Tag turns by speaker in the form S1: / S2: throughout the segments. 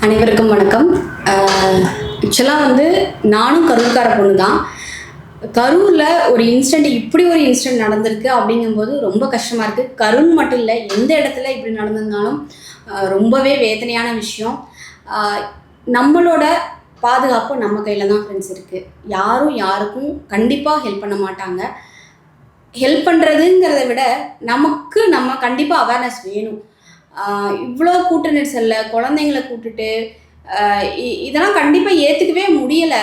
S1: அனைவருக்கும் வணக்கம். ஆக்சுவலாக நானும் கரூர்கார பொண்ணு தான். கரூரில் இப்படி ஒரு இன்சிடெண்ட் நடந்திருக்கு அப்படிங்கும்போது ரொம்ப கஷ்டமாக இருக்குது. கரூர் மட்டும் இல்லை, எந்த இடத்துல இப்படி நடந்திருந்தாலும் ரொம்பவே வேதனையான விஷயம். நம்மளோட பாதுகாப்பு நம்ம கையில் தான் ஃப்ரெண்ட்ஸ் இருக்குது. யாரும் யாருக்கும் கண்டிப்பாக ஹெல்ப் பண்ண மாட்டாங்க. ஹெல்ப் பண்ணுறதுங்கிறத விட நம்ம கண்டிப்பாக அவேர்னஸ் வேணும். இவ்வளோ கூட்ட நெரிசலில் குழந்தைங்கள கூட்டுட்டு இதெல்லாம் கண்டிப்பாக ஏற்றுக்கவே முடியலை.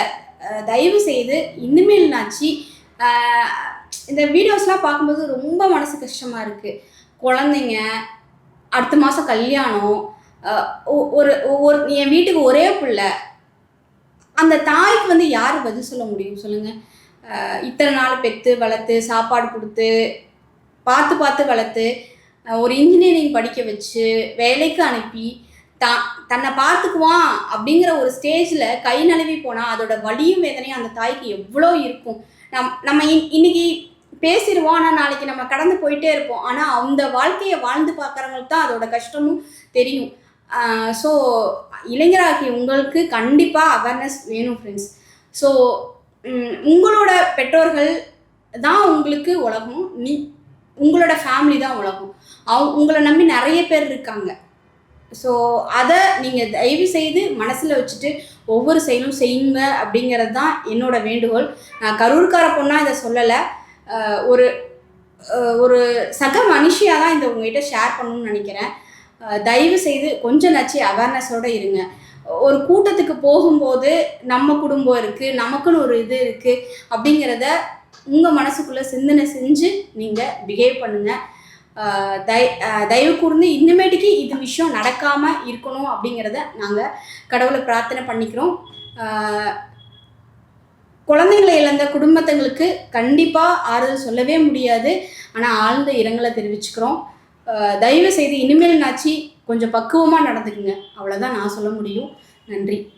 S1: தயவு செய்து இனிமேல்னாச்சு இந்த வீடியோஸ்லாம் பார்க்கும்போது ரொம்ப மனசு கஷ்டமாக இருக்குது. குழந்தைங்க, அடுத்த மாதம் கல்யாணம், ஒரு என் வீட்டுக்கு ஒரே பிள்ளை, அந்த தாய்க்கு யார் பதில் சொல்ல முடியும் சொல்லுங்கள்? இத்தனை நாள் பெற்று வளர்த்து சாப்பாடு கொடுத்து பார்த்து வளர்த்து ஒரு இன்ஜினியரிங் படிக்க வச்சு வேலைக்கு அனுப்பி தன்னை பார்த்துக்குவான் அப்படிங்கிற ஒரு ஸ்டேஜில் கை நழுவி போனால் அதோட வலியும் வேதனையும் அந்த தாய்க்கு எவ்வளோ இருக்கும். நம்ம இன்னைக்கு பேசிடுவோம், ஆனால் நாளைக்கு நம்ம கடந்து போயிட்டே இருப்போம். ஆனால் அந்த வாழ்க்கையை வாழ்ந்து பார்க்குறவங்களுக்கு தான் அதோட கஷ்டமும் தெரியும். ஸோ இளைஞராகி உங்களுக்கு கண்டிப்பாக அவேர்னஸ் வேணும் ஃப்ரெண்ட்ஸ். ஸோ உங்களோட பெற்றோர்கள் தான் உங்களுக்கு உலகம், உங்களோட ஃபேமிலி தான் உலகம். உங்களை நம்பி நிறைய பேர் இருக்காங்க. ஸோ அதை நீங்கள் தயவு செய்து மனசில் வச்சுட்டு ஒவ்வொரு செயலும் செய்யுங்க அப்படிங்கிறது தான் என்னோட வேண்டுகோள். நான் கரூர்கார பொண்ணாக இதை சொல்லலை, ஒரு ஒரு சக மனுஷியாக தான் இந்த உங்கள்கிட்ட ஷேர் பண்ணணும்னு நினைக்கிறேன். தயவு செய்து கொஞ்சம் நச்சு அவேர்னஸோடு இருங்க. ஒரு கூட்டத்துக்கு போகும்போது நம்ம குடும்பம் இருக்குது, நமக்குன்னு ஒரு இது இருக்குது அப்படிங்கிறத உங்கள் மனசுக்குள்ளே சிந்தனை செஞ்சு நீங்கள் பிஹேவ் பண்ணுங்கள். தயவு கூர்ந்து இனிமேட்டுக்கு இது விஷயம் நடக்காமல் இருக்கணும் அப்படிங்கிறத நாங்கள் கடவுளை பிரார்த்தனை பண்ணிக்கிறோம். குழந்தைங்களை இழந்த குடும்பத்துங்களுக்கு கண்டிப்பாக ஆறுதல் சொல்லவே முடியாது, ஆனால் ஆழ்ந்த இரங்கலை தெரிவிச்சுக்கிறோம். தயவு செய்து இனிமேல்னாச்சு கொஞ்சம் பக்குவமாக நடந்துக்குங்க, அவ்வளோதான் நான் சொல்ல முடியும். நன்றி.